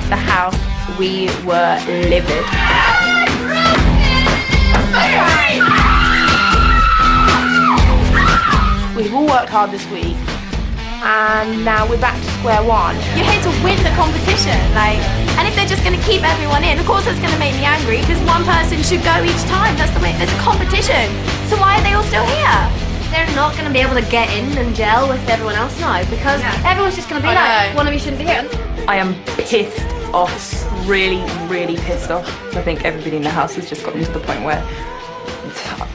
the house, we were livid. We've all worked hard this week, and now we're back to square one. You're here to win the competition, and if they're just going to keep everyone in, of course it's going to make me angry, because one person should go each time. That's the way, there's a competition. So why are they all still here? They're not going to be able to get in and gel with everyone else now, because everyone's just going to be like, one of you shouldn't be here. I am pissed off, really, really pissed off. I think everybody in the house has just gotten to the point where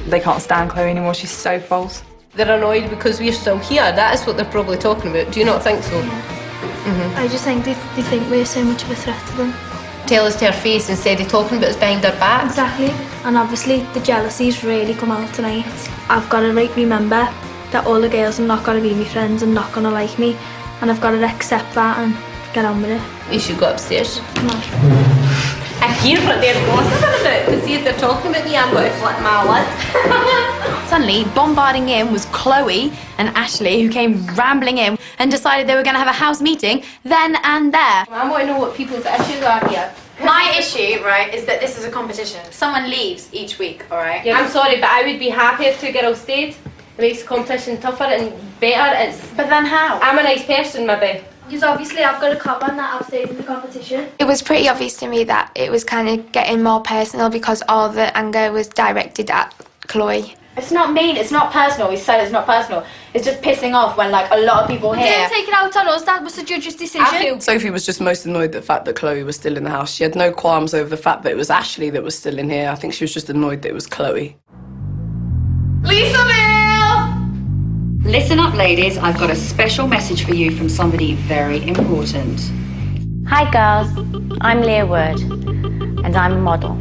they can't stand Chloe anymore. She's so false. They're annoyed because we're still here. That is what they're probably talking about. Do you not think so? I just think they think we're so much of a threat to them. Tell us to her face instead of talking about us behind our back. Exactly. And obviously the jealousy's really come out tonight. I've got to remember that all the girls are not going to be my friends and not going to like me, and I've got to accept that and get on with it. You should go upstairs. Come on. I hear what they're gossiping about, to see if they're talking about me. I'm going to flip my lid. Suddenly, bombarding in was Chloe and Ashley, who came rambling in and decided they were going to have a house meeting then and there. I want to know what people's issues are here. My issue, right, is that this is a competition. Someone leaves each week, all right? Yeah, I'm sorry, but I would be happy if two girls stayed. It makes the competition tougher and better. But then how? I'm a nice person, maybe. Because obviously I've got a comment that I've stayed in the competition. It was pretty obvious to me that it was kind of getting more personal because all the anger was directed at Chloe. It's not mean, it's not personal. We said it's not personal. It's just pissing off when, like, a lot of people here... Didn't take it out on us, that was the judge's decision. Sophie was just most annoyed at the fact that Chloe was still in the house. She had no qualms over the fact that it was Ashley that was still in here. I think she was just annoyed that it was Chloe. Lisa Mill! Listen up, ladies. I've got a special message for you from somebody very important. Hi girls, I'm Leah Wood and I'm a model.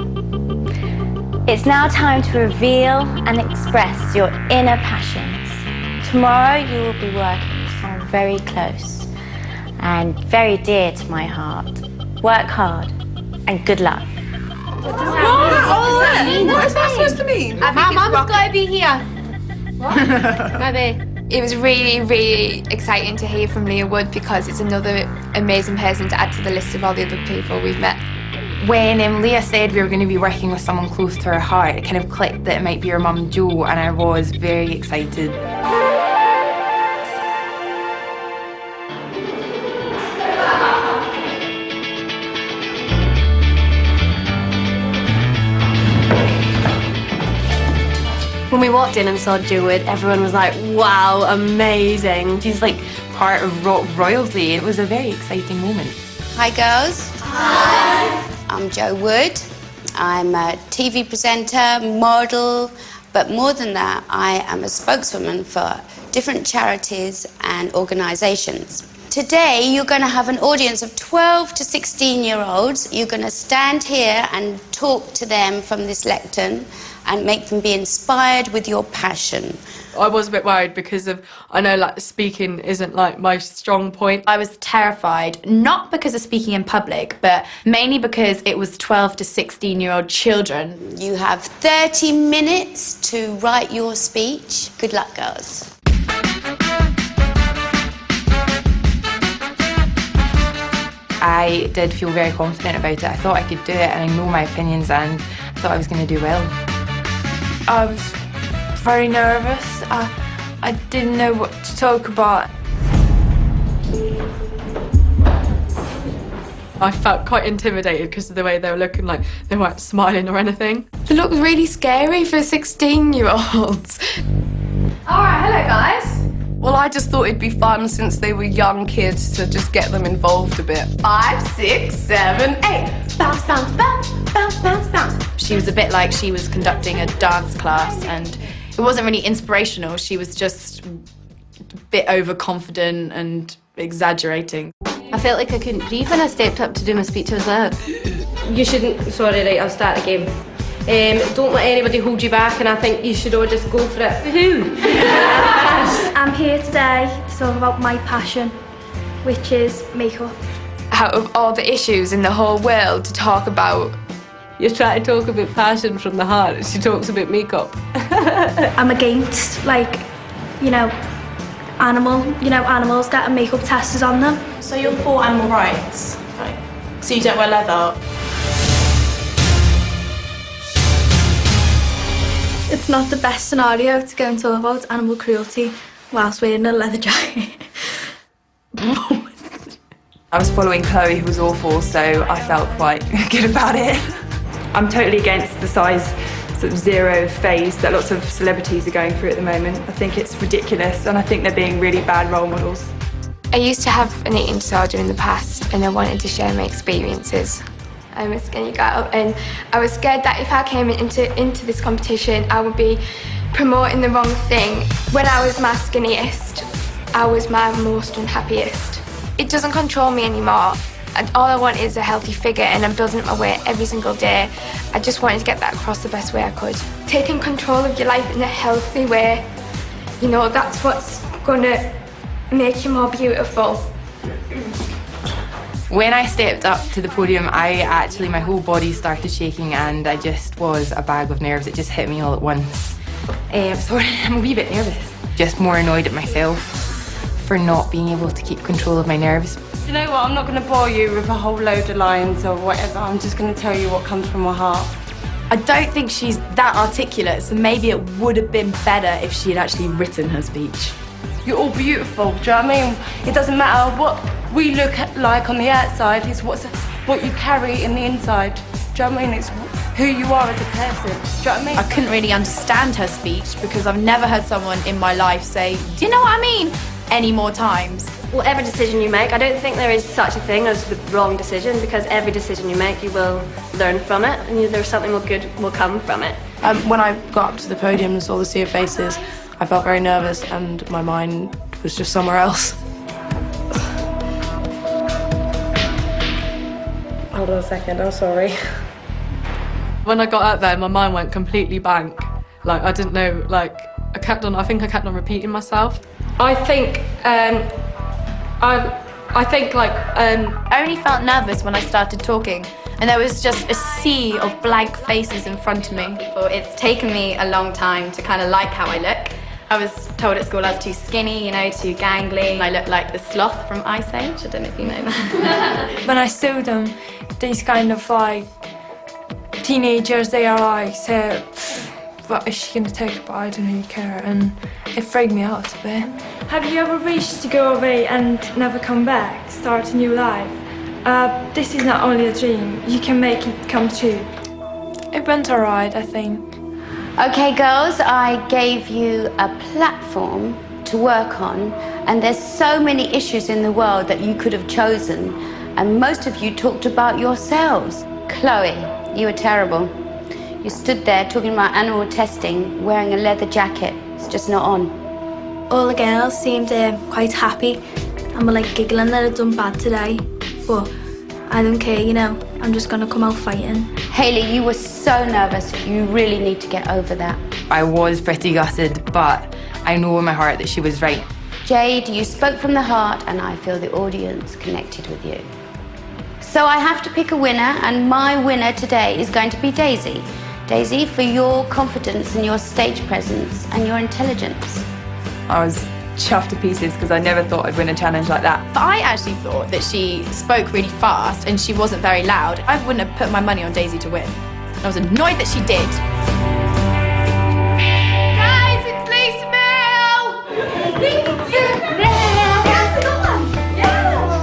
It's now time to reveal and express your inner passions. Tomorrow you will be working with someone very close and very dear to my heart. Work hard and good luck. What does that mean? What is that supposed to mean? My mum's got to be here. What? Maybe. It was really, really exciting to hear from Leah Wood because it's another amazing person to add to the list of all the other people we've met. When Leah said we were going to be working with someone close to her heart, it kind of clicked that it might be her mum Jo, and I was very excited. When we walked in and saw Jo Wood, everyone was like, wow, amazing. She's like part of rock royalty. It was a very exciting moment. Hi girls. Hi. I'm Jo Wood. I'm a TV presenter, model, but more than that, I am a spokeswoman for different charities and organisations. Today, you're going to have an audience of 12 to 16-year-olds. You're going to stand here and talk to them from this lectern and make them be inspired with your passion. I was a bit worried because I know like speaking isn't like my strong point. I was terrified, not because of speaking in public, but mainly because it was 12 to 16-year-old children. You have 30 minutes to write your speech. Good luck, girls. I did feel very confident about it. I thought I could do it, and I know my opinions, and I thought I was going to do well. I was very nervous. I didn't know what to talk about. I felt quite intimidated because of the way they were looking, like they weren't smiling or anything. It looked really scary for 16-year-olds. All right, hello guys. Well, I just thought it'd be fun since they were young kids to just get them involved a bit. 5, 6, 7, 8. Bounce, bounce, bounce, bounce, bounce, bounce. She was a bit like she was conducting a dance class, and it wasn't really inspirational. She was just a bit overconfident and exaggerating. I felt like I couldn't breathe when I stepped up to do my speech. I was like, You shouldn't. Sorry, right, I'll start again. Don't let anybody hold you back, and I think you should all just go for it. Woohoo! I'm here today to talk about my passion, which is makeup. Out of all the issues in the whole world to talk about, You're trying to talk about passion from the heart, and she talks about makeup. I'm against, like, animals getting makeup testers on them. So you're for animal rights, right? So So you don't wear leather? It's not the best scenario to go and talk about animal cruelty whilst wearing a leather jacket. I was following Chloe, who was awful, so I felt quite good about it. I'm totally against the size sort of zero phase that lots of celebrities are going through at the moment. I think it's ridiculous, and I think they're being really bad role models. I used to have an eating disorder in the past, and I wanted to share my experiences. I'm a skinny girl, and I was scared that if I came into this competition, I would be promoting the wrong thing. When I was my skinniest, I was my most unhappiest. It doesn't control me anymore. And all I want is a healthy figure, and I'm building up my weight every single day. I just wanted to get that across the best way I could. Taking control of your life in a healthy way, you know, that's what's gonna make you more beautiful. When I stepped up to the podium, my whole body started shaking, and I just was a bag of nerves. It just hit me all at once. Sorry, I'm a wee bit nervous. Just more annoyed at myself for not being able to keep control of my nerves. You know what, I'm not going to bore you with a whole load of lines or whatever. I'm just going to tell you what comes from my heart. I don't think she's that articulate, so maybe it would have been better if she had actually written her speech. You're all beautiful, do you know what I mean? It doesn't matter what we look like on the outside, it's what you carry in the inside. Do you know what I mean? It's who you are as a person. Do you know what I mean? I couldn't really understand her speech because I've never heard someone in my life say, do you know what I mean? Any more times. Whatever decision you make, I don't think there is such a thing as the wrong decision, because every decision you make, you will learn from it, and there's something good will come from it. When I got up to the podium and saw the sea of faces, I felt very nervous and my mind was just somewhere else. Hold on a second, I'm sorry. When I got out there, my mind went completely blank. Like, I didn't know, like, I think I kept on repeating myself. I only felt nervous when I started talking, and there was just a sea of blank faces in front of me. It's taken me a long time to kind of like how I look. I was told at school I was too skinny, you know, too gangly. I look like the sloth from Ice Age. I don't know if you know that. When I saw them, these kind of like teenagers, they are like, so, what is she going to take? But I don't really care, and it freaked me out a bit. Have you ever wished to go away and never come back, start a new life? This is not only a dream, you can make it come true. It went alright, I think. Okay, girls, I gave you a platform to work on, and there's so many issues in the world that you could have chosen, and most of you talked about yourselves. Chloe, you were terrible. You stood there talking about animal testing, wearing a leather jacket. It's just not on. All the girls seemed quite happy and were like giggling that I'd done bad today, but I don't care, you know, I'm just gonna come out fighting. Hayley, you were so nervous. You really need to get over that. I was pretty gutted, but I know in my heart that she was right. Jade, you spoke from the heart, and I feel the audience connected with you. So I have to pick a winner, and my winner today is going to be Daisy. Daisy, for your confidence and your stage presence and your intelligence. I was chuffed to pieces because I never thought I'd win a challenge like that. But I actually thought that she spoke really fast and she wasn't very loud. I wouldn't have put my money on Daisy to win. I was annoyed that she did. Guys, it's Lisa Bell!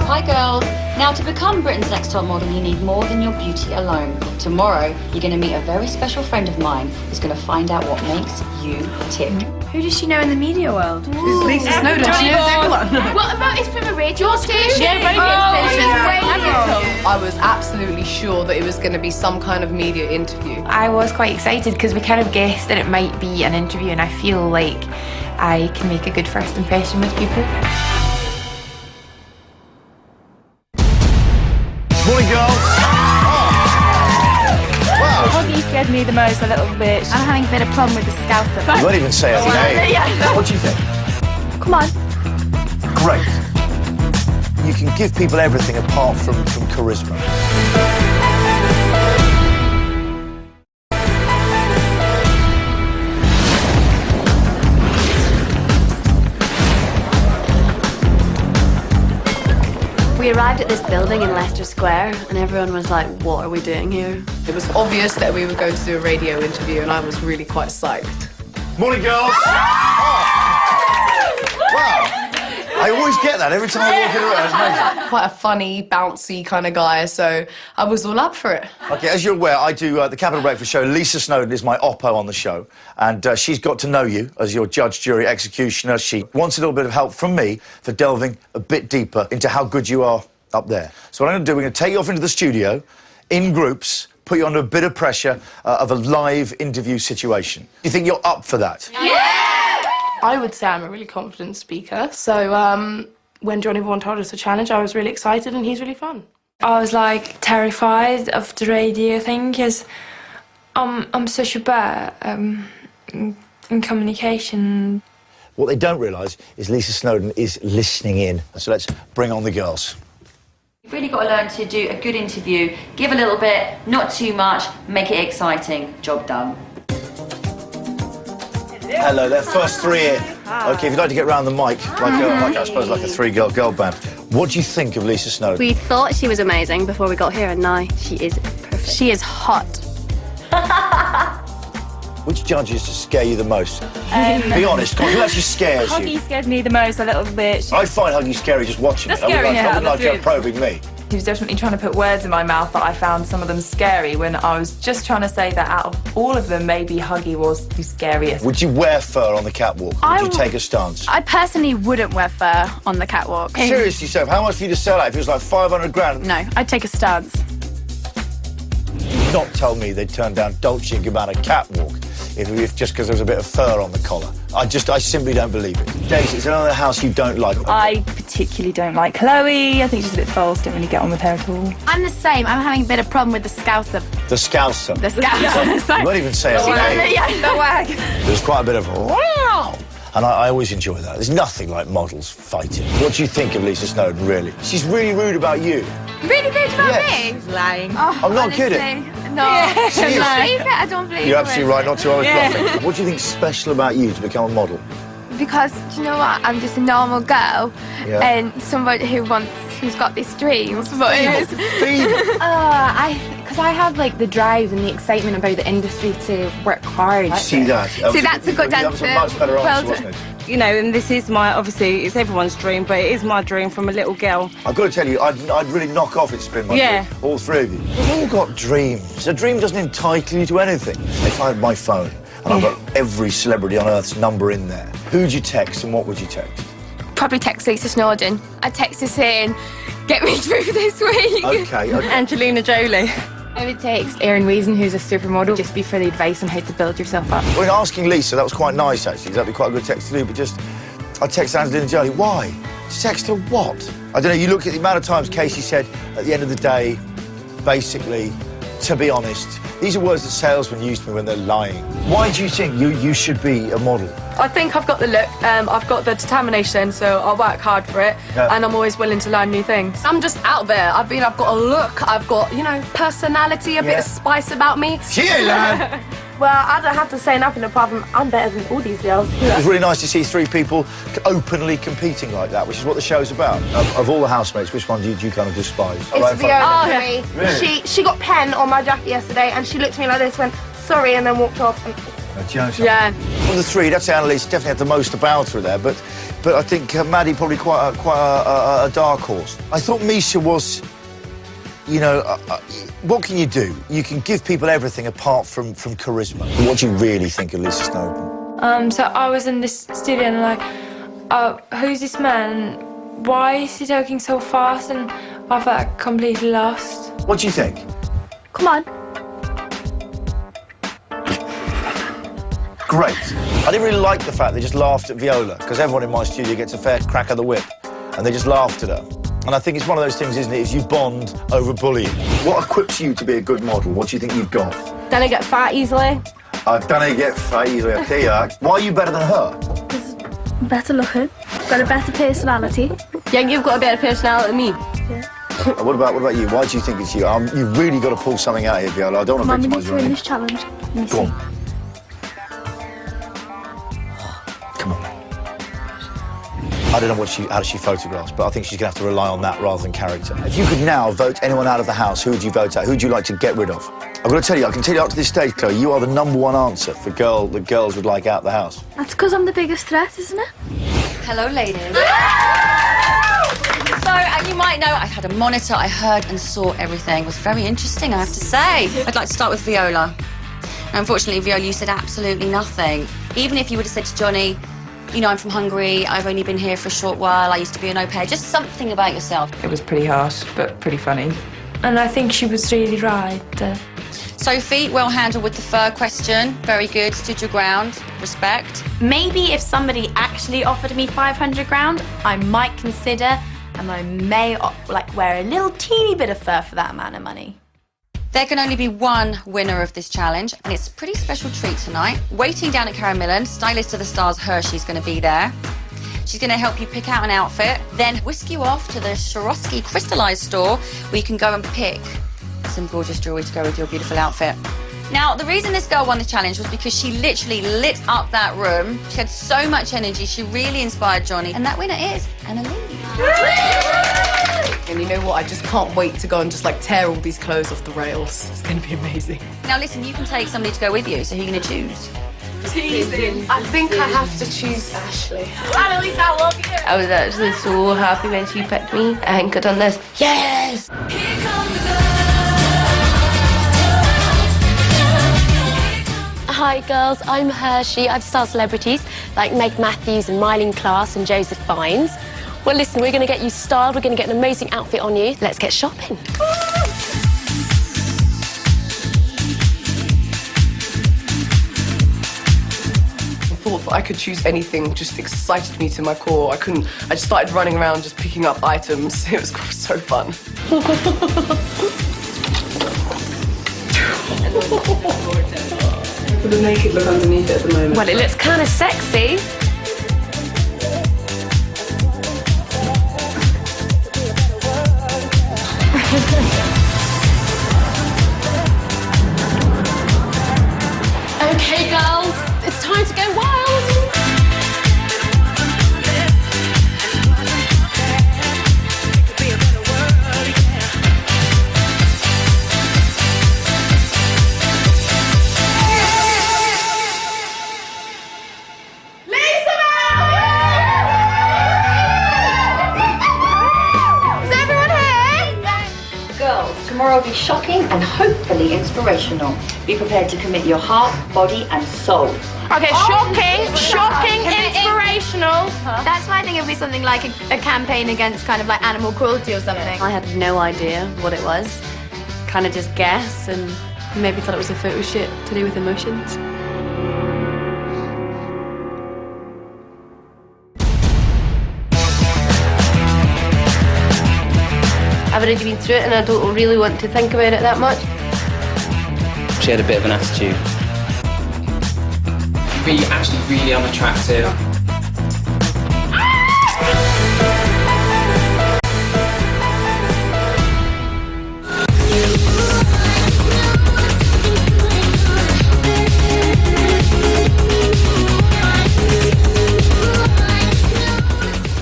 Hi girls. Now to become Britain's Next Top Model, you need more than your beauty alone. Tomorrow, you're going to meet a very special friend of mine who's going to find out what makes you tick. Who does she know in the media world? She's Lisa Snowdon. She knows everyone. What about it's from a radio station? Yeah, radio station. I was absolutely sure that it was going to be some kind of media interview. I was quite excited because we kind of guessed that it might be an interview, and I feel like I can make a good first impression with people. Morning, girls. Wow. Hoggy scared me the most, a little bit. I'm having a bit of problem with the scouser. You won't even say her name. What do you think? Come on. Great. You can give people everything apart from charisma. We arrived at this building in Leicester Square and everyone was like, what are we doing here? It was obvious that we were going to do a radio interview and I was really quite psyched. Morning, girls. Wow. I always get that every time I walk in the room. It's amazing. Quite a funny, bouncy kind of guy, so I was all up for it. OK, as you're aware, I do the Capital Breakfast show. Lisa Snowdon is my oppo on the show, and she's got to know you as your judge, jury, executioner. She wants a little bit of help from me for delving a bit deeper into how good you are up there. So what I'm going to do, we're going to take you off into the studio in groups, put you under a bit of pressure of a live interview situation. Do you think you're up for that? Yeah! I would say I'm a really confident speaker, so when Johnny Vaughan told us the challenge, I was really excited and he's really fun. I was like terrified of the radio thing because I'm such a bad in communication. What they don't realise is Lisa Snowdon is listening in. So let's bring on the girls. You've really got to learn to do a good interview. Give a little bit, not too much, make it exciting. Job done. Hello there, first three in. OK, if you'd like to get round the mic, like I suppose like a three-girl band. What do you think of Lisa Snowdon? We thought she was amazing before we got here and now she is perfect. She is hot. Which judges scare you the most? Be honest, come on, who actually scares you? Huggy scared me the most a little bit. I find Huggy scary just watching it. I would like her probing me. He was definitely trying to put words in my mouth that I found some of them scary when I was just trying to say that out of all of them, maybe Huggy was the scariest. Would you wear fur on the catwalk? Would you take a stance? I personally wouldn't wear fur on the catwalk. Seriously, Soph, how much for you to sell out if it was like 500 grand? No, I'd take a stance. Do not tell me they'd turn down Dolce & Gabbana catwalk if just because there was a bit of fur on the collar. I simply don't believe it. Daisy, is there another house you don't like? I particularly don't like Chloe. I think she's a bit false, don't really get on with her at all. I'm the same. I'm having a bit of problem with the Scouser. The Scouser? The Scouser. You won't even say it. The wag. There's quite a bit of wow. And I always enjoy that. There's nothing like models fighting. What do you think of Lisa Snowdon, really? She's really rude about you. Really rude about Yes. me? He's lying. Oh, I'm not honestly, kidding. No. Yeah. She is. I don't believe it. I don't believe You're it. absolutely right not to. I was bluffing. What do you think's special about you to become a model? Because, do you know what? I'm just a normal girl Yeah. and somebody who's got these dreams. But Because I have like the drive and the excitement about the industry to work hard. See that? See, that's a good answer. That was a much better answer, wasn't it? You know, and this is obviously, it's everyone's dream, but it is my dream from a little girl. I've got to tell you, I'd really knock off It's Been My Dream. All three of you. We've all got dreams. A dream doesn't entitle you to anything. If I had my phone and I've got every celebrity on Earth's number in there, who'd you text and what would you text? Probably text Lisa Snowdon. I'd text her saying, get me through this week. Okay. Angelina Jolie. I would text Erin Weason, who's a supermodel, just be for the advice on how to build yourself up. Well, in asking Lisa, that was quite nice, actually. That'd be quite a good text to do, but I text Angelina Jolie. Why? Text her what? I don't know, you look at the amount of times Casey said, at the end of the day, basically, to be honest, these are words that salesmen use to me when they're lying. Why do you think you should be a model? I think I've got the look, I've got the determination, so I'll work hard for it, and I'm always willing to learn new things. I'm just out there. I've got a look, I've got, personality, a bit of spice about me. She ain't lying. Well, I don't have to say nothing apart from I'm better than all these girls. It was really nice to see three people openly competing like that, which is what the show's about. Of all the housemates, which one do you kind of despise? It's Viola for me. Really? She got pen on my jacket yesterday and she looked at me like this, went, sorry, and then walked off. And... Yeah. Of the three, that's Annalise definitely had the most about her there, but I think Maddie probably quite a dark horse. I thought Misha was, what can you do? You can give people everything apart from charisma. What do you really think of Lisa Snowdon? So I was in this studio and like, who's this man? Why is he talking so fast? And I felt completely lost. What do you think? Come on. Great. I didn't really like the fact they just laughed at Viola, because everyone in my studio gets a fair crack of the whip, and they just laughed at her. And I think it's one of those things, isn't it, is you bond over bullying. What equips you to be a good model? What do you think you've got? Don't I get fat easily? I don't get fat easily, I tell you. Why are you better than her? Better looking, got a better personality. Yeah, you've got a better personality than me. Yeah. What about you? Why do you think it's you? You've really got to pull something out here, Viola. I don't want to Mum, we need victimise to you. win this challenge. Go on. Come on. I don't know how does she photographs, but I think she's going to have to rely on that rather than character. If you could now vote anyone out of the house, who would you vote out? Who would you like to get rid of? I've got to tell you, I can tell you up to this stage, Chloe, you are the #1 answer for the girls would like out the house. That's because I'm the biggest threat, isn't it? Hello, ladies. So, and you might know, I had a monitor, I heard and saw everything. It was very interesting, I have to say. I'd like to start with Viola. Now, unfortunately, Viola, you said absolutely nothing. Even if you would have said to Johnny, you know, I'm from Hungary, I've only been here for a short while, I used to be an au pair, just something about yourself. It was pretty harsh, but pretty funny. And I think she was really right. Sophie, well handled with the fur question. Very good, stood your ground, respect. Maybe if somebody actually offered me 500 grand, I might consider, and I may wear a little teeny bit of fur for that amount of money. There can only be one winner of this challenge, and it's a pretty special treat tonight. Waiting down at Caramillan, stylist of the stars Hershey's going to be there. She's going to help you pick out an outfit, then whisk you off to the Swarovski crystallized store where you can go and pick some gorgeous jewelry to go with your beautiful outfit. Now, the reason this girl won the challenge was because she literally lit up that room. She had so much energy, she really inspired Johnny, and that winner is Annalise. And you know what? I just can't wait to go and just tear all these clothes off the rails. It's going to be amazing. Now listen, you can take somebody to go with you, so who are you going to choose? Teasing. I think I have to choose Ashley. Annalise, I love you. I was actually so happy when she picked me. I think I've done this. Yes! Hi girls, I'm Hershey. I've starred celebrities like Meg Matthews and Myleene Klass and Joseph Fiennes. Well listen, we're going to get you styled, we're going to get an amazing outfit on you. Let's get shopping. The thought that I could choose anything just excited me to my core. I just started running around just picking up items. It was so fun. For the naked look underneath it at the moment. Well, it looks kind of sexy. Okay, girls, it's time to go wild. Tomorrow will be shocking and hopefully inspirational. Be prepared to commit your heart, body and soul. Okay, shocking, inspirational. That's why I think it'd be something like a campaign against kind of like animal cruelty or something. I had no idea what it was. Kind of just guessed and maybe thought it was a photo shoot to do with emotions. I've already been through it and I don't really want to think about it that much. She had a bit of an attitude. Really, actually really unattractive.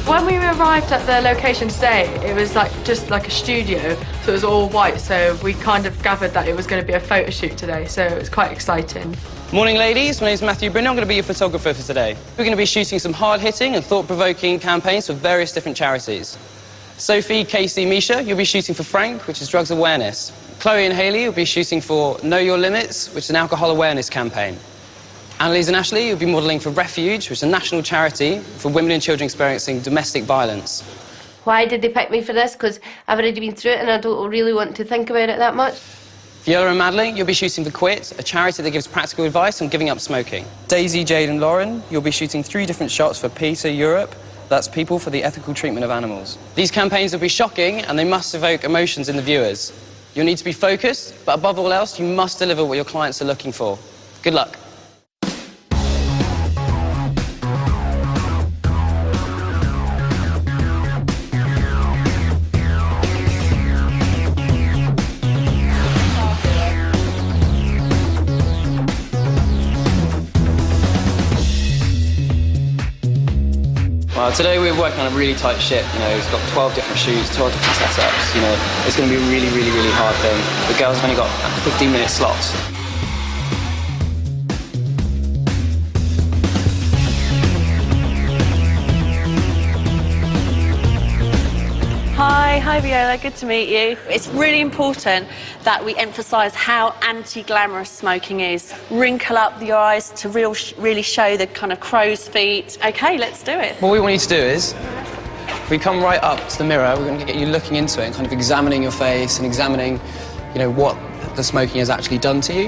When we arrived at the location today, it was just like a studio, so it was all white, so we kind of gathered that it was going to be a photo shoot today, so it was quite exciting. Morning, ladies. My name's Matthew Brenner. I'm going to be your photographer for today. We're going to be shooting some hard-hitting and thought-provoking campaigns for various different charities. Sophie, Casey, Misha, you'll be shooting for Frank, which is drugs awareness. Chloe and Hayley will be shooting for Know Your Limits, which is an alcohol awareness campaign. Annalise and Ashley will be modelling for Refuge, which is a national charity for women and children experiencing domestic violence. Why did they pick me for this? Because I've already been through it and I don't really want to think about it that much. Viola and Madeline, you'll be shooting for Quit, a charity that gives practical advice on giving up smoking. Daisy, Jade and Lauren, you'll be shooting 3 different shots for PETA Europe. That's People for the Ethical Treatment of Animals. These campaigns will be shocking and they must evoke emotions in the viewers. You'll need to be focused, but above all else, you must deliver what your clients are looking for. Good luck. Today we're working on a really tight ship. You know, it's got 12 different shoots, 12 different setups. You know, it's going to be a really, really, really hard thing. The girls have only got 15-minute slots. Hi Viola, good to meet you. It's really important that we emphasise how anti-glamorous smoking is. Wrinkle up your eyes to really show the kind of crow's feet. OK, let's do it. What we want you to do is, if we come right up to the mirror, we're going to get you looking into it and kind of examining your face and examining, you know, what the smoking has actually done to you.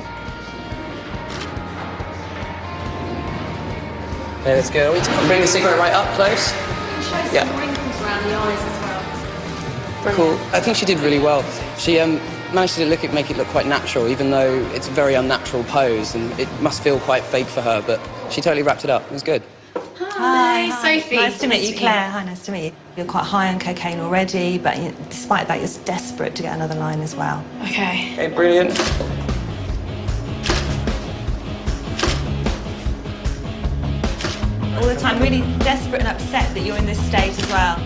Okay, let's go. Bring the cigarette right up close. Yeah. Wrinkles around the eyes as well. Cool. I think she did really well. She managed to make it look quite natural, even though it's a very unnatural pose, and it must feel quite fake for her, but she totally wrapped it up. It was good. Hi, Sophie. Nice to meet you, Claire. Hi, nice to meet you. You're quite high on cocaine already, but despite that, you're desperate to get another line as well. Okay. Okay, brilliant. All the time, really desperate and upset that you're in this state as well.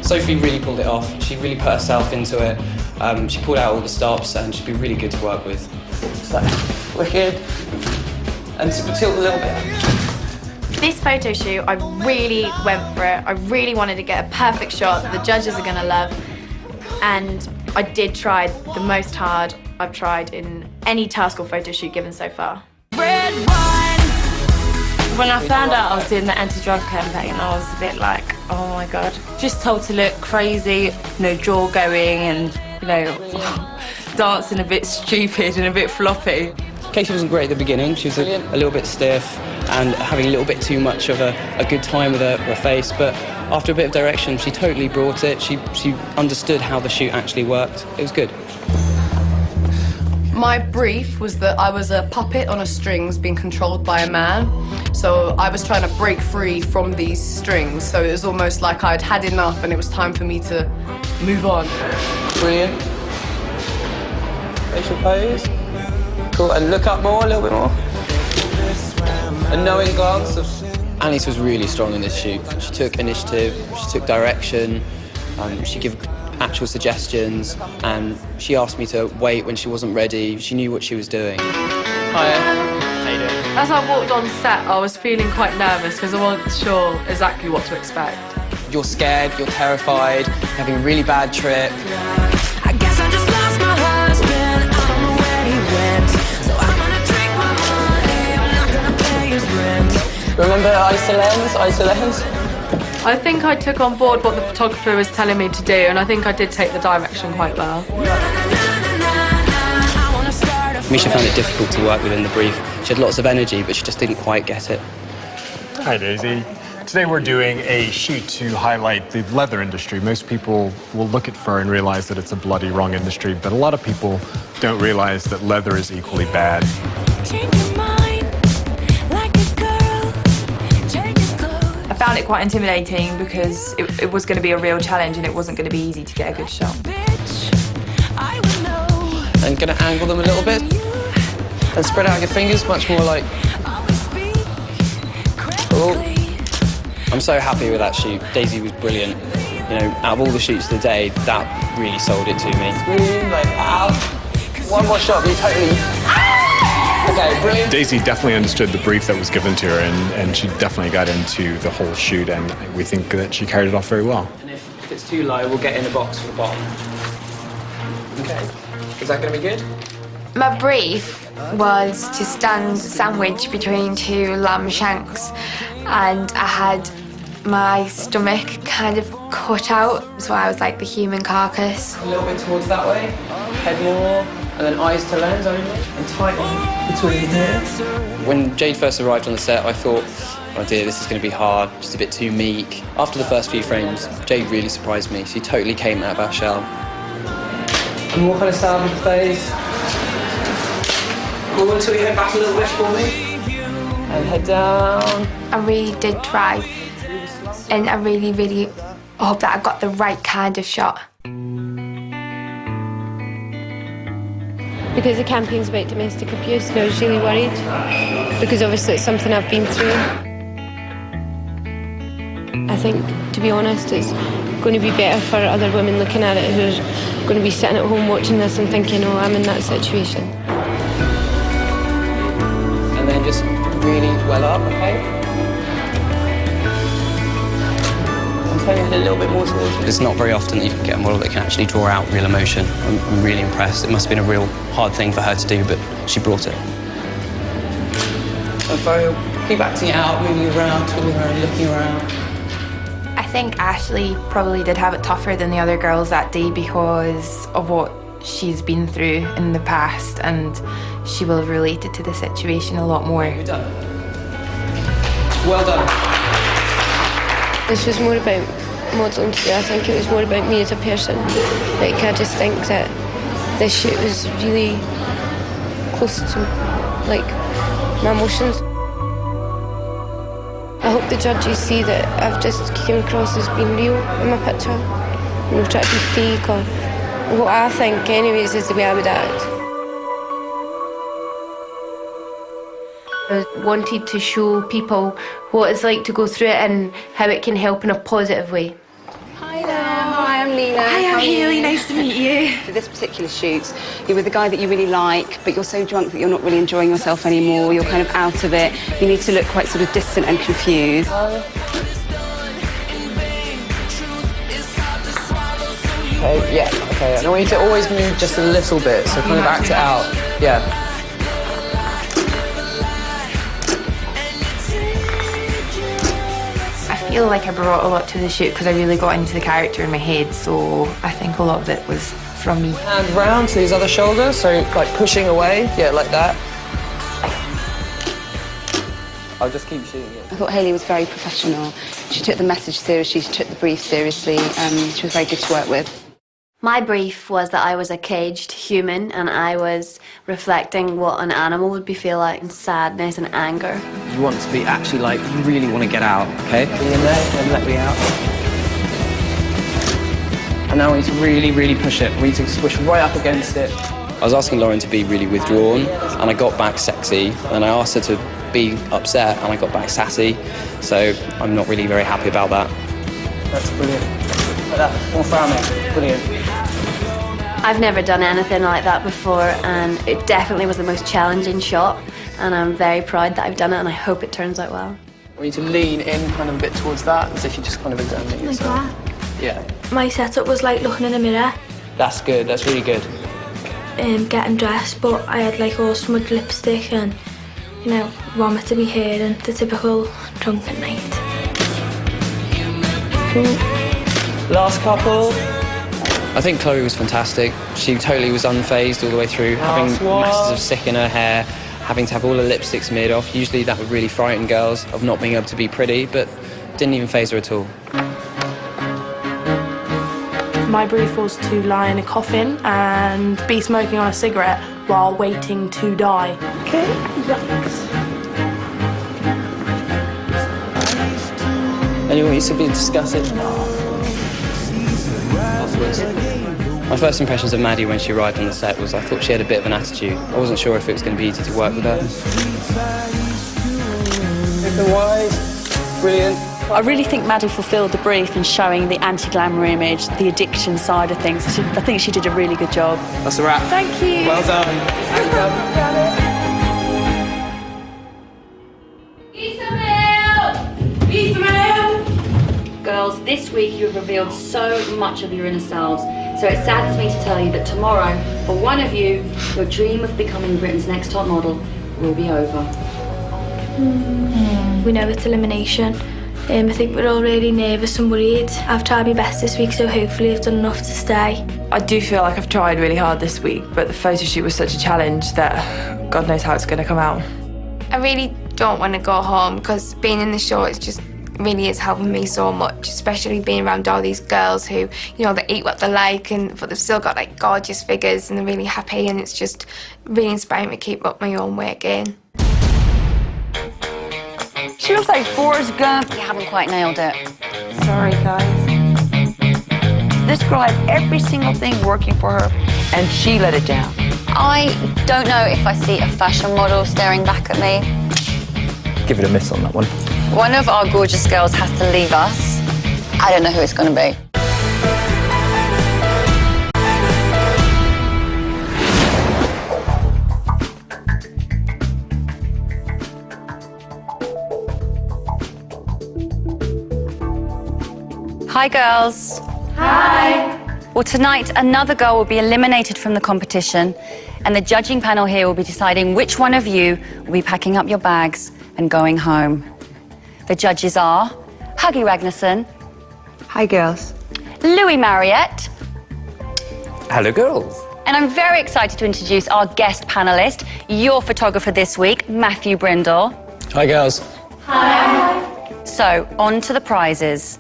Sophie really pulled it off. She really put herself into it. She pulled out all the stops, and she'd be really good to work with. So, wicked. And tilt a little bit. This photo shoot, I really went for it. I really wanted to get a perfect shot that the judges are going to love. And I did try the most hard I've tried in any task or photo shoot given so far. When I found out I was doing the anti-drug campaign, I was a bit like, oh my God. Just told to look crazy, you know, jaw going and, you know, dancing a bit stupid and a bit floppy. Casey wasn't great at the beginning. She was a little bit stiff and having a little bit too much of a good time with her face, but after a bit of direction, she totally brought it. She understood how the shoot actually worked. It was good. My brief was that I was a puppet on a strings being controlled by a man. So I was trying to break free from these strings. So it was almost like I'd had enough and it was time for me to move on. Brilliant. Facial pose. Cool, and look up more, a little bit more. A knowing glance. Annalise was really strong in this shoot. She took initiative, she took direction, she gave actual suggestions, and she asked me to wait when she wasn't ready. She knew what she was doing. Hiya. How you doing? As I walked on set, I was feeling quite nervous because I wasn't sure exactly what to expect. You're scared, you're terrified, you're having a really bad trip. I guess I just lost my husband, I don't know where he went. So I'm gonna drink my money, I'm not gonna pay his rent. Remember Isolens? I think I took on board what the photographer was telling me to do, and I think I did take the direction quite well. Misha found it difficult to work within the brief. She had lots of energy, but she just didn't quite get it. Hi, Daisy. Today we're doing a shoot to highlight the leather industry. Most people will look at fur and realize that it's a bloody wrong industry, but a lot of people don't realize that leather is equally bad. I found it quite intimidating because it was going to be a real challenge and it wasn't going to be easy to get a good shot. And gonna angle them a little bit and spread out your fingers, much more like. Cool. I'm so happy with that shoot. Daisy was brilliant. You know, out of all the shoots of the day, that really sold it to me. Scream like, ow. One more shot, be totally. Okay, brilliant. Daisy definitely understood the brief that was given to her, and she definitely got into the whole shoot, and we think that she carried it off very well. And if it's too low, we'll get in a box for the bottom. Okay. Is that going to be good? My brief was to stand sandwiched between two lamb shanks, and I had my stomach kind of cut out, so I was like the human carcass. A little bit towards that way, head more, and then eyes to lens only, and tighten between here. When Jade first arrived on the set, I thought, oh dear, this is going to be hard, just a bit too meek. After the first few frames, Jade really surprised me. She totally came out of her shell. And what kind of sound with the face? Go until you head back a little bit for me. And head down. I really did try, and I really, really hope that I got the right kind of shot. Because the campaign's about domestic abuse, and I was really worried. Because obviously it's something I've been through. I think, to be honest, it's going to be better for other women looking at it who are going to be sitting at home watching this and thinking, oh, I'm in that situation. And then just really well up, okay? A little bit more towards me. It's not very often that you can get a model that can actually draw out real emotion. I'm really impressed. It must have been a real hard thing for her to do, but she brought it. So keep acting it out, moving around, twiddling around, looking around. I think Ashley probably did have it tougher than the other girls that day because of what she's been through in the past, and she will have related to the situation a lot more. Well done. Well done. This was more about modelling today. I think it was more about me as a person. Like, I just think that this shoot was really close to, like, my emotions. I hope the judges see that I've just came across as being real in my picture. You know, try to be fake, or what I think, anyways, is the way I would act. I wanted to show people what it's like to go through it and how it can help in a positive way. Hi there. Hi, I'm Nina. Hi, I'm Hayley. Nice to meet you. For this particular shoot, you're with a guy that you really like, but you're so drunk that you're not really enjoying yourself anymore. You're kind of out of it. You need to look quite sort of distant and confused. Okay, yeah, okay. And I want you to always move just a little bit, so kind of act it out. Yeah. I feel like I brought a lot to the shoot because I really got into the character in my head, so I think a lot of it was from me. And round to his other shoulder, so like pushing away, yeah, like that. I'll just keep shooting it. I thought Hayley was very professional. She took the message seriously, she took the brief seriously, she was very good to work with. My brief was that I was a caged human and I was reflecting what an animal would be feel like, and sadness and anger. You want to be actually like, you really want to get out, okay? Be in there and let me out. And now we need to really, really push it. We need to squish right up against it. I was asking Lauren to be really withdrawn, and I got back sexy. And I asked her to be upset, and I got back sassy. So I'm not really very happy about that. That's brilliant. Like that, more frowning, brilliant. I've never done anything like that before, and it definitely was the most challenging shot, and I'm very proud that I've done it, and I hope it turns out well. We need to lean in kind of a bit towards that, as if you're just kind of examining yourself. Like that? Yeah. My setup was like looking in a mirror, That's good, that's really good. getting dressed, but I had like all smudged lipstick and, you know, vomit to be here and the typical drunken night. Last couple. I think Chloe was fantastic. She totally was unfazed all the way through, having masses of sick in her hair, having to have all her lipstick smeared off. Usually that would really frighten girls of not being able to be pretty, but didn't even faze her at all. My brief was to lie in a coffin and be smoking on a cigarette while waiting to die. Okay, relax. Anyone used to be discussing afterwards? My first impressions of Maddie when she arrived on the set was I thought she had a bit of an attitude. I wasn't sure if it was going to be easy to work with her. Open wide, brilliant. I really think Maddie fulfilled the brief in showing the anti-glamour image, the addiction side of things. I think she did a really good job. That's a wrap. Thank you. Well done. Girls, this week you've revealed so much of your inner selves. So it saddens me to tell you that tomorrow, for one of you, your dream of becoming Britain's next top model will be over. We know it's elimination. I think we're all really nervous and worried. I've tried my best this week, so hopefully I've done enough to stay. I do feel like I've tried really hard this week, but the photo shoot was such a challenge that God knows how it's going to come out. I really don't want to go home because being in the show really is helping me so much, especially being around all these girls who, you know, they eat what they like, but they've still got like gorgeous figures and they're really happy, and it's just really inspiring me to keep up my own weight gain. She looks like Forrest Gump. You haven't quite nailed it. Sorry, guys. This girl had every single thing working for her, and she let it down. I don't know if I see a fashion model staring back at me. Give it a miss on that one. One of our gorgeous girls has to leave us. I don't know who it's going to be. Hi, girls. Hi. Well, tonight, another girl will be eliminated from the competition, and the judging panel here will be deciding which one of you will be packing up your bags and going home. The judges are Huggy Ragnarsson. Hi, girls. Louis Mariette. Hello, girls. And I'm very excited to introduce our guest panellist, your photographer this week, Matthew Brindle. Hi, girls. Hi. So, on to the prizes.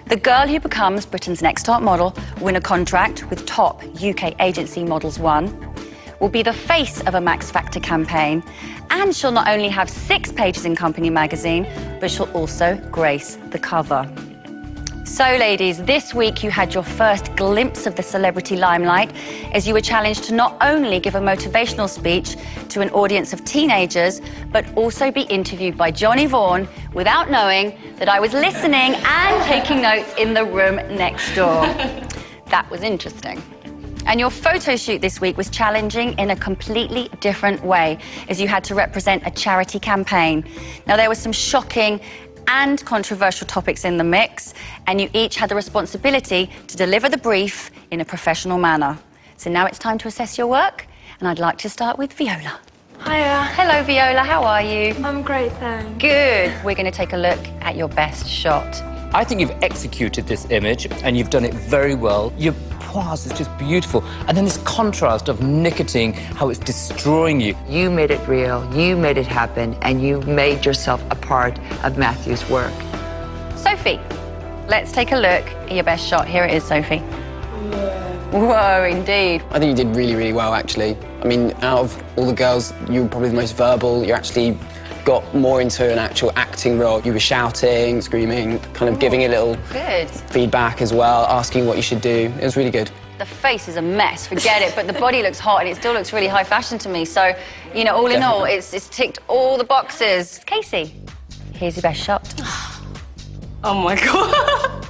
The girl who becomes Britain's next top model will win a contract with top UK agency Models 1, will be the face of a Max Factor campaign, and she'll not only have 6 pages in Company magazine, but she'll also grace the cover. So, ladies, this week you had your first glimpse of the celebrity limelight as you were challenged to not only give a motivational speech to an audience of teenagers, but also be interviewed by Johnny Vaughan without knowing that I was listening and taking notes in the room next door. That was interesting. And your photo shoot this week was challenging in a completely different way, as you had to represent a charity campaign. Now, there were some shocking and controversial topics in the mix, and you each had the responsibility to deliver the brief in a professional manner. So now it's time to assess your work, and I'd like to start with Viola. Hiya. Hello, Viola, how are you? I'm great, thanks. Good. We're going to take a look at your best shot. I think you've executed this image and you've done it very well. Your poise is just beautiful. And then this contrast of nicotine, how it's destroying you. You made it real, you made it happen, and you made yourself a part of Matthew's work. Sophie, let's take a look at your best shot. Here it is, Sophie. Whoa, indeed. I think you did really, really well, actually. I mean, out of all the girls, you were probably the most verbal. You actually got more into an actual acting role. You were shouting, screaming, kind of giving a little Good. feedback as well, asking what you should do. It was really good. The face is a mess, forget it, but the body looks hot and it still looks really high fashion to me. So, you know, all in all, it's ticked all the boxes. Casey, here's your best shot. Oh my God.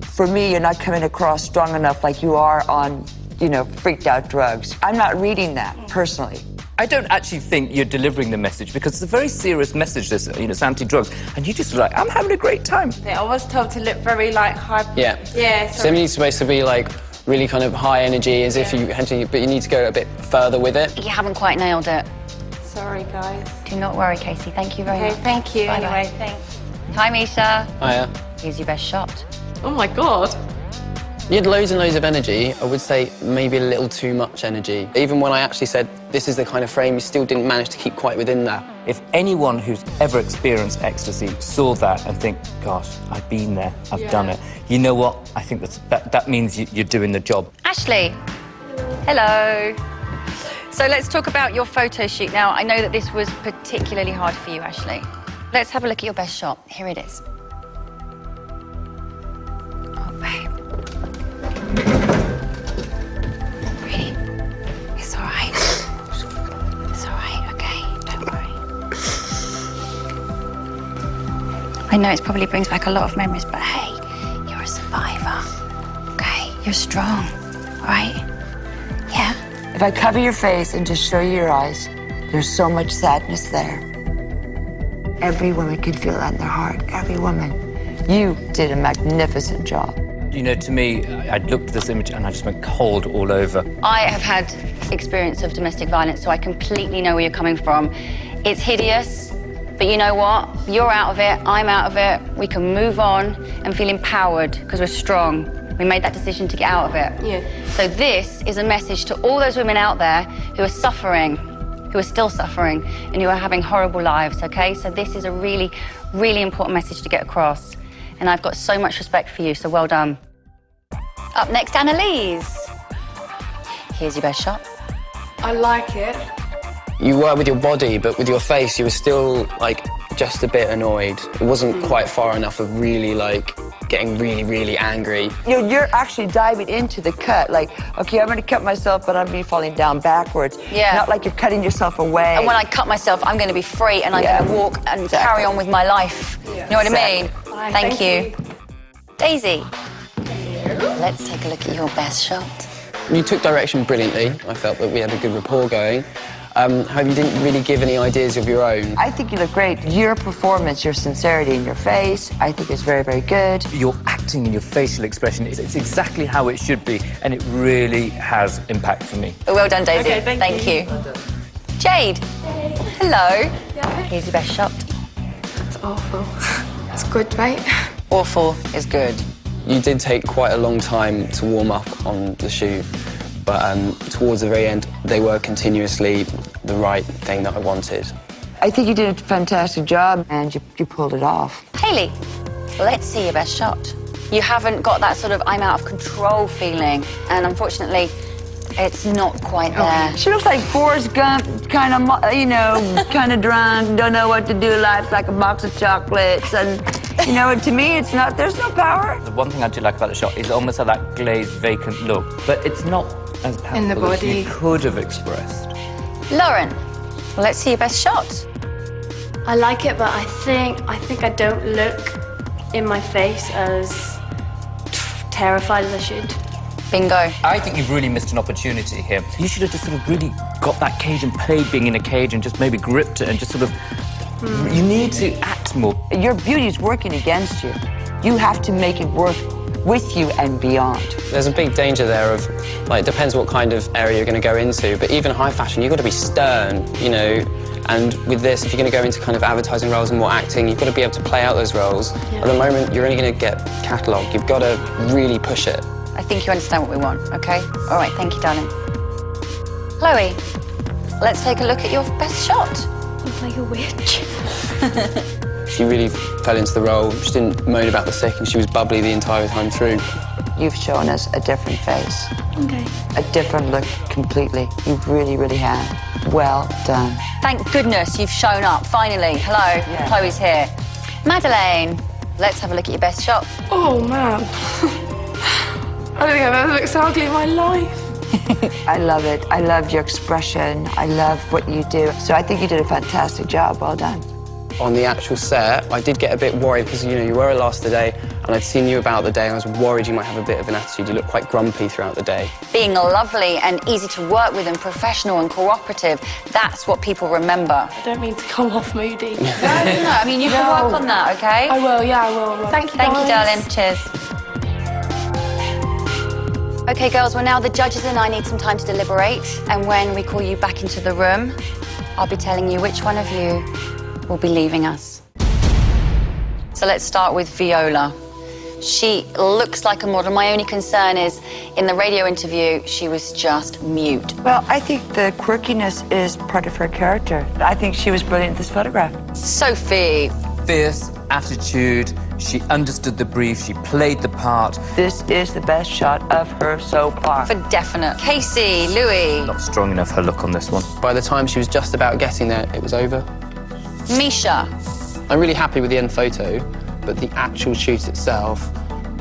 For me, you're not coming across strong enough like you are on, you know, freaked out drugs. I'm not reading that, personally. I don't actually think you're delivering the message because it's a very serious message, this, you know, it's anti-drugs. And you just like, I'm having a great time. I was told to look very like high. Yeah. Yeah. So it's supposed to be like really kind of high energy, as if you had to, but you need to go a bit further with it. You haven't quite nailed it. Sorry, guys. Do not worry, Casey. Thank you very much. Okay, thank you. Bye-bye. Anyway, thanks. Hi, Misha. Hiya. Here's your best shot. Oh my God. You had loads and loads of energy. I would say maybe a little too much energy. Even when I actually said, this is the kind of frame, you still didn't manage to keep quite within that. If anyone who's ever experienced ecstasy saw that and think, gosh, I've been there, I've done it, you know what? I think that means you're doing the job. Ashley. Hello. So let's talk about your photo shoot now. I know that this was particularly hard for you, Ashley. Let's have a look at your best shot. Here it is. Oh, babe. Really? It's all right. It's all right, okay? Don't worry. I know it probably brings back a lot of memories, but hey, you're a survivor, okay? You're strong, all right? Yeah? If I cover your face and just show you your eyes, there's so much sadness there. Every woman can feel that in their heart, every woman. You did a magnificent job. You know, to me, I looked at this image and I just went cold all over. I have had experience of domestic violence, so I completely know where you're coming from. It's hideous, but you know what? You're out of it, I'm out of it. We can move on and feel empowered because we're strong. We made that decision to get out of it. Yeah. So this is a message to all those women out there who are suffering, who are still suffering, and who are having horrible lives, okay? So this is a really, really important message to get across. And I've got so much respect for you, so well done. Up next, Annalise. Here's your best shot. I like it. You were with your body, but with your face, you were still, like, just a bit annoyed. It wasn't quite far enough of really, like, getting really, really angry. You're actually diving into the cut, like, okay, I'm gonna cut myself, but I'm gonna be falling down backwards. Yeah. Not like you're cutting yourself away. And when I cut myself, I'm going to be free and I'm going to walk and carry on with my life. You know what I mean? Fine, Thank you. Daisy, let's take a look at your best shot. You took direction brilliantly. I felt that we had a good rapport going. However, you didn't really give any ideas of your own. I think you look great. Your performance, your sincerity in your face, I think is very, very good. Your acting and your facial expression, it's exactly how it should be, and it really has impact for me. Well done, Daisy. Okay, thank you. Jade, hello. Here's your best shot. It's awful. It's good, right? Awful is good. You did take quite a long time to warm up on the shoot, but towards the very end, they were continuously the right thing that I wanted. I think you did a fantastic job, and you pulled it off. Hayley, let's see your best shot. You haven't got that sort of I'm out of control feeling, and unfortunately, it's not quite there. She looks like Forrest Gump, kind of, you know, kind of drunk, don't know what to do, life's like a box of chocolates, and, you know, to me, it's not, there's no power. The one thing I do like about the shot is almost like that glazed, vacant look, but it's not as In the powerful as body. you could have expressed. Lauren, let's see your best shot. I like it, but I think I don't look in my face as terrified as I should. Bingo. I think you've really missed an opportunity here. You should have just sort of really got that cage and played being in a cage and just maybe gripped it and just sort of... You need to act more. Your beauty's working against you. You have to make it work with you and beyond. There's a big danger there of, like, it depends what kind of area you're going to go into, but even high fashion, you've got to be stern, you know, and with this, if you're going to go into kind of advertising roles and more acting, you've got to be able to play out those roles. At the moment, you're only going to get catalogued. You've got to really push it. I think you understand what we want, okay? All right, thank you, darling. Chloe, let's take a look at your best shot. Look like a witch. She really fell into the role. She didn't moan about the sick, and she was bubbly the entire time through. You've shown us a different face. Okay. A different look completely. You really, really have. Well done. Thank goodness you've shown up, finally. Hello, Chloe's here. Madeleine, let's have a look at your best shot. Oh, man. I don't think I've ever looked so ugly in my life. I love it. I love your expression. I love what you do. So I think you did a fantastic job. Well done. On the actual set, I did get a bit worried because, you know, you were a last the day, and I'd seen you about the day, and I was worried you might have a bit of an attitude. You looked quite grumpy throughout the day. Being lovely and easy to work with and professional and cooperative, that's what people remember. I don't mean to come off moody. No, I mean, you can work on that, okay? I will, yeah, I will. Thank you, darling. Cheers. Okay, girls, well, now the judges and I need some time to deliberate, and when we call you back into the room, I'll be telling you which one of you will be leaving us. So let's start with Viola. She looks like a model. My only concern is, in the radio interview, she was just mute. Well, I think the quirkiness is part of her character. I think she was brilliant in this photograph. Sophie. Fierce attitude. She understood the brief. She played the part. This is the best shot of her so far. For definite. Casey, Louis. Not strong enough, her look on this one. By the time she was just about getting there, it was over. Misha. I'm really happy with the end photo, but the actual shoot itself,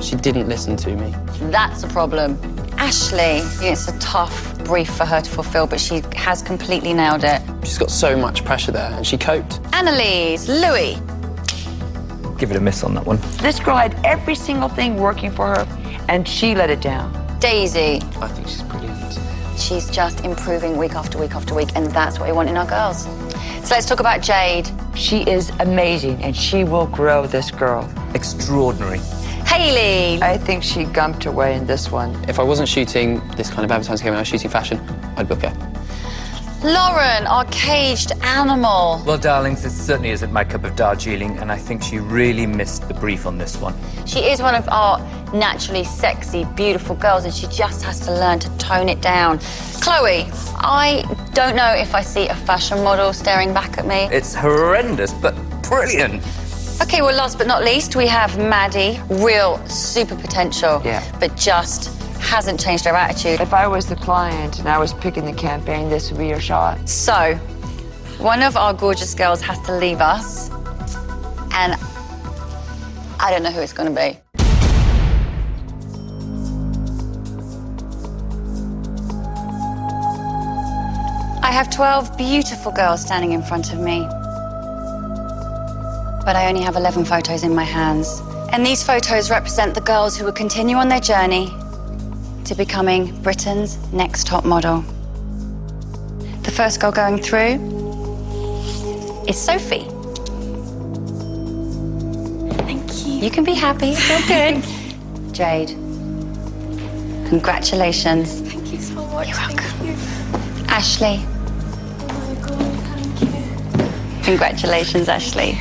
she didn't listen to me. That's a problem. Ashley, it's a tough brief for her to fulfill, but she has completely nailed it. She's got so much pressure there, and she coped. Annalise, Louis. Give it a miss on that one. This girl had every single thing working for her, and she let it down. Daisy. I think she's brilliant. She's just improving week after week after week, and that's what we want in our girls. So let's talk about Jade. She is amazing, and she will grow, this girl. Extraordinary. Hayley. I think she gumped her way in this one. If I wasn't shooting this kind of advertising game, I was shooting fashion, I'd book her. Lauren, our caged animal. Well, darlings, this certainly isn't my cup of Darjeeling, and I think she really missed the brief on this one. She is one of our naturally sexy, beautiful girls, and she just has to learn to tone it down. Chloe, I don't know if I see a fashion model staring back at me. It's horrendous, but brilliant. Okay, well, last but not least, we have Maddie. Real super potential, but just hasn't changed her attitude. If I was the client and I was picking the campaign, this would be your shot. So, one of our gorgeous girls has to leave us, and I don't know who it's going to be. I have 12 beautiful girls standing in front of me, but I only have 11 photos in my hands, And these photos represent the girls who will continue on their journey to becoming Britain's next top model. The first girl going through is Sophie. Thank you. You can be happy, it's all good. Jade, congratulations. Thank you so much. You're welcome. Thank you. Ashley. Oh my God, thank you. Congratulations, Ashley.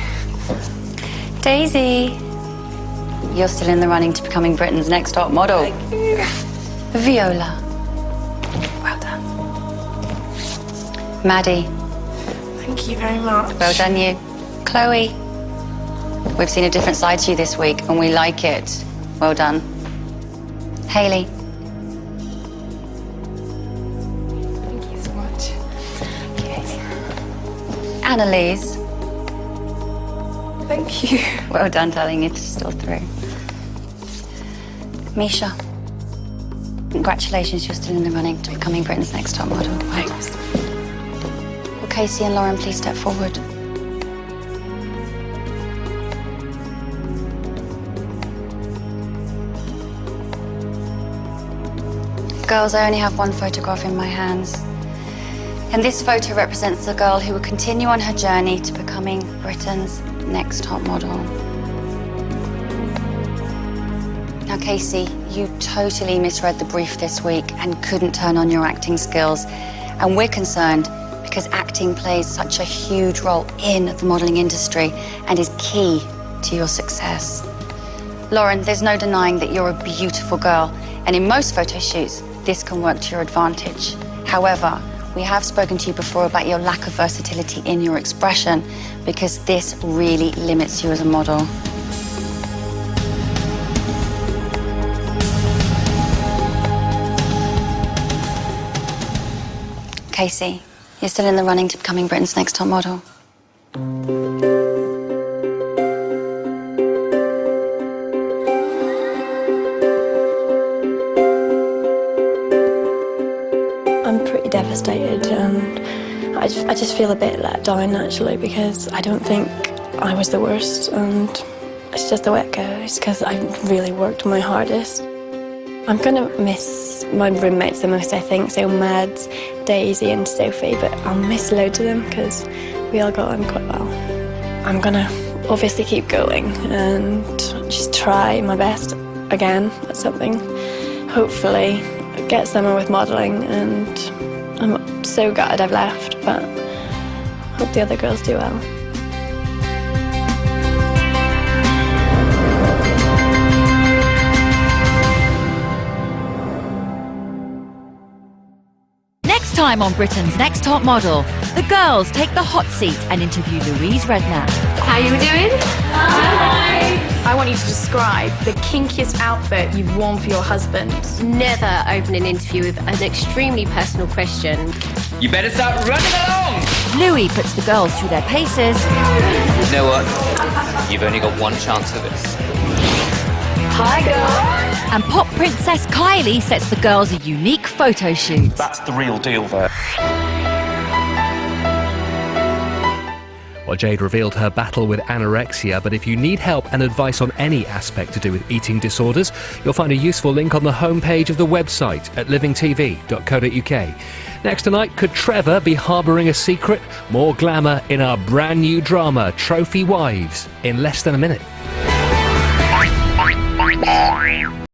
Daisy, you're still in the running to becoming Britain's next top model. Thank you. Viola. Well done. Maddie. Thank you very much. Well done, you. Chloe. We've seen a different side to you this week, and we like it. Well done. Hayley. Thank you so much. Annalise. Thank you. Well done, darling. You're still through. Misha. Congratulations, you're still in the running to becoming Britain's next top model. Thanks. Will Casey and Lauren please step forward? Girls, I only have one photograph in my hands. And this photo represents the girl who will continue on her journey to becoming Britain's next top model. Now, Casey, you totally misread the brief this week and couldn't turn on your acting skills. And we're concerned because acting plays such a huge role in the modelling industry and is key to your success. Lauren, there's no denying that you're a beautiful girl, and in most photo shoots, this can work to your advantage. However, we have spoken to you before about your lack of versatility in your expression because this really limits you as a model. Casey, you're still in the running to becoming Britain's next top model. I'm pretty devastated, and I just feel a bit let down actually, because I don't think I was the worst, and it's just the way it goes because I really worked my hardest. I'm gonna miss my roommates the most, I think, so Mads, Daisy and Sophie, but I'll miss loads of them because we all got on quite well. I'm gonna obviously keep going and just try my best again at something. Hopefully get somewhere with modelling, and I'm so gutted I've left, but hope the other girls do well. Next time on Britain's Next Top Model, the girls take the hot seat and interview Louise Redknapp. How you doing? Hi. I want you to describe the kinkiest outfit you've worn for your husband. Never open an interview with an extremely personal question. You better start running along! Louis puts the girls through their paces. You know what? You've only got one chance for this. Hi, girl. And pop princess Kylie sets the girls a unique photo shoot. That's the real deal there. Well, Jade revealed her battle with anorexia, but if you need help and advice on any aspect to do with eating disorders, you'll find a useful link on the homepage of the website at livingtv.co.uk. Next tonight, could Trevor be harbouring a secret? More glamour in our brand new drama, Trophy Wives, in less than a minute.